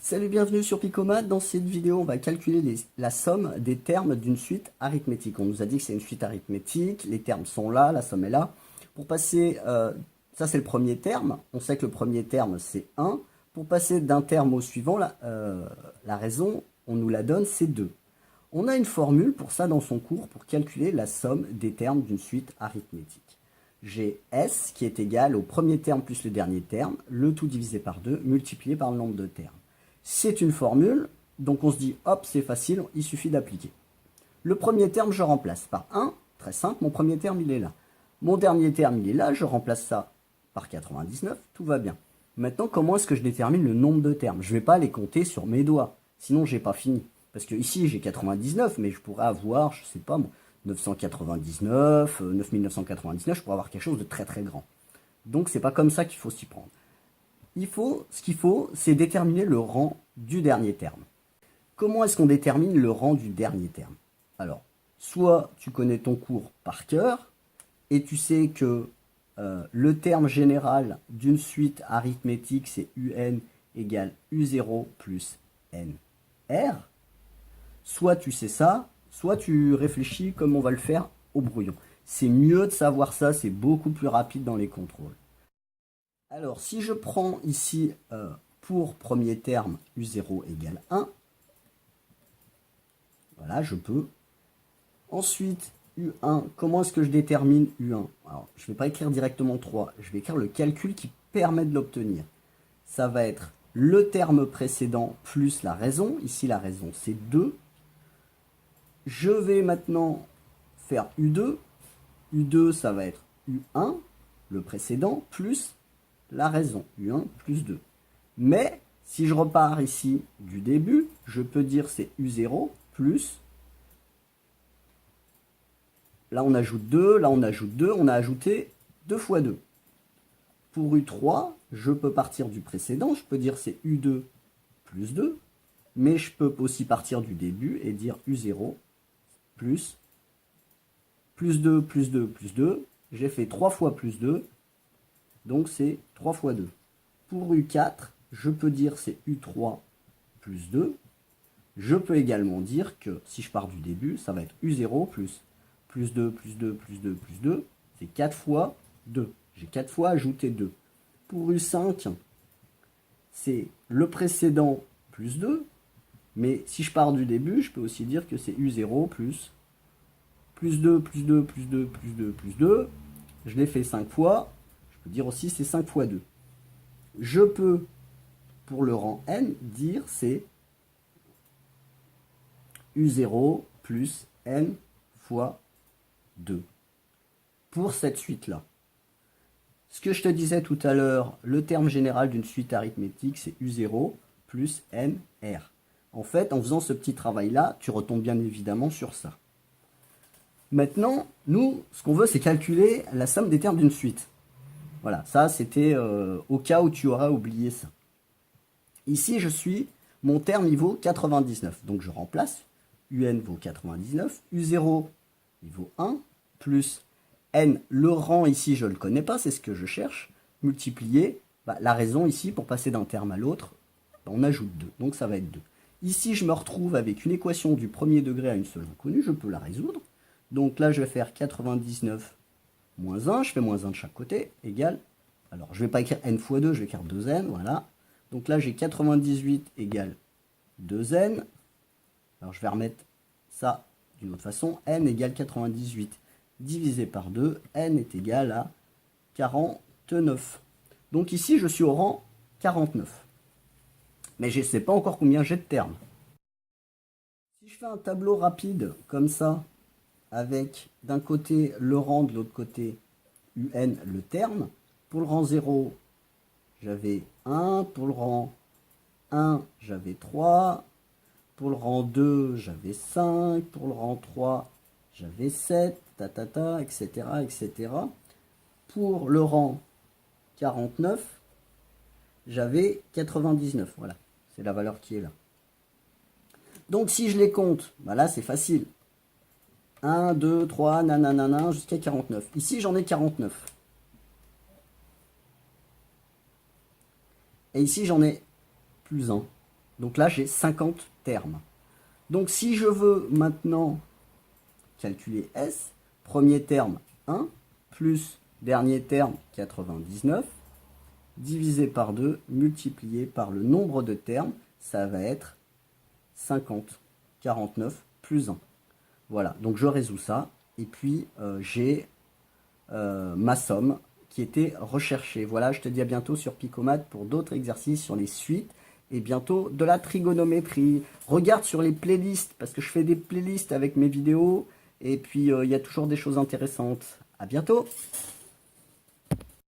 Salut, bienvenue sur Picomat. Dans cette vidéo, on va calculer la somme des termes d'une suite arithmétique. On nous a dit que c'est une suite arithmétique, les termes sont là, la somme est là. Pour passer, ça c'est le premier terme, on sait que le premier terme c'est 1. Pour passer d'un terme au suivant, la raison, on nous la donne, c'est 2. On a une formule pour ça dans son cours, pour calculer la somme des termes d'une suite arithmétique. J'ai S qui est égal au premier terme plus le dernier terme, le tout divisé par 2, multiplié par le nombre de termes. C'est une formule, donc on se dit, hop, c'est facile, il suffit d'appliquer. Le premier terme, je remplace par 1, très simple, mon premier terme, il est là. Mon dernier terme, il est là, je remplace ça par 99, tout va bien. Maintenant, comment est-ce que je détermine le nombre de termes? Je ne vais pas les compter sur mes doigts, sinon j'ai pas fini. Parce que ici, j'ai 99, mais je pourrais avoir, je sais pas, 999, 9999, je pourrais avoir quelque chose de très très grand. Donc, c'est pas comme ça qu'il faut s'y prendre. Ce qu'il faut, c'est déterminer le rang du dernier terme. Comment est-ce qu'on détermine le rang du dernier terme? Alors, soit tu connais ton cours par cœur, et tu sais que le terme général d'une suite arithmétique, c'est UN égale U0 plus NR. Soit tu sais ça, soit tu réfléchis comme on va le faire au brouillon. C'est mieux de savoir ça, c'est beaucoup plus rapide dans les contrôles. Alors, si je prends ici, pour premier terme, U0 égale 1, voilà, je peux. Ensuite, U1, comment est-ce que je détermine U1? Alors, je ne vais pas écrire directement 3, je vais écrire le calcul qui permet de l'obtenir. Ça va être le terme précédent plus la raison. Ici, la raison, c'est 2. Je vais maintenant faire U2. U2, ça va être U1, le précédent, plus la raison, U1 plus 2. Mais, si je repars ici du début, je peux dire c'est U0 plus, là on ajoute 2, là on ajoute 2, on a ajouté 2 fois 2. Pour U3, je peux partir du précédent, je peux dire c'est U2 plus 2, mais je peux aussi partir du début et dire U0 plus 2, plus 2, plus 2. J'ai fait 3 fois plus 2, donc c'est 3 fois 2. Pour U4, je peux dire c'est U3 plus 2. Je peux également dire que si je pars du début, ça va être U0 plus 2, plus 2, plus 2, plus 2. C'est 4 fois 2. J'ai 4 fois ajouté 2. Pour U5, c'est le précédent plus 2. Mais si je pars du début, je peux aussi dire que c'est U0 plus 2, plus 2, plus 2, plus 2, plus 2. Je l'ai fait 5 fois. Je peux dire aussi c'est 5 fois 2. Je peux, pour le rang n, dire c'est U0 plus n fois 2. Pour cette suite-là. Ce que je te disais tout à l'heure, le terme général d'une suite arithmétique, c'est U0 plus NR. En fait, en faisant ce petit travail-là, tu retombes bien évidemment sur ça. Maintenant, nous, ce qu'on veut, c'est calculer la somme des termes d'une suite. Voilà, ça, c'était au cas où tu auras oublié ça. Ici, mon terme, il vaut 99. Donc, je remplace. UN vaut 99. U0, il vaut 1. Plus N, le rang ici, je ne le connais pas, c'est ce que je cherche. Multiplier, la raison ici, pour passer d'un terme à l'autre, on ajoute 2. Donc, ça va être 2. Ici, je me retrouve avec une équation du premier degré à une seule inconnue. Je peux la résoudre. Donc là, je vais faire 99 moins 1. Je fais moins 1 de chaque côté, égale. Alors, je ne vais pas écrire n fois 2, je vais écrire 2n, voilà. Donc là, j'ai 98 égale 2n. Alors, je vais remettre ça d'une autre façon. N égale 98 divisé par 2. N est égal à 49. Donc ici, je suis au rang 49. Mais je ne sais pas encore combien j'ai de termes. Si je fais un tableau rapide, comme ça, avec d'un côté le rang, de l'autre côté UN, le terme, pour le rang 0, j'avais 1. Pour le rang 1, j'avais 3. Pour le rang 2, j'avais 5. Pour le rang 3, j'avais 7. Etc., etc. Pour le rang 49, j'avais 99. Voilà, c'est la valeur qui est là. Donc si je les compte, là c'est facile. 1, 2, 3, nanana, jusqu'à 49. Ici j'en ai 49. Et ici j'en ai plus 1. Donc là, j'ai 50 termes. Donc si je veux maintenant calculer S, premier terme 1, plus dernier terme 99, divisé par 2, multiplié par le nombre de termes, ça va être 50, 49 plus 1. Voilà, donc je résous ça, et puis j'ai ma somme qui était recherchée. Voilà, je te dis à bientôt sur Picomat pour d'autres exercices sur les suites, et bientôt de la trigonométrie. Regarde sur les playlists, parce que je fais des playlists avec mes vidéos, et puis il y a toujours des choses intéressantes. À bientôt!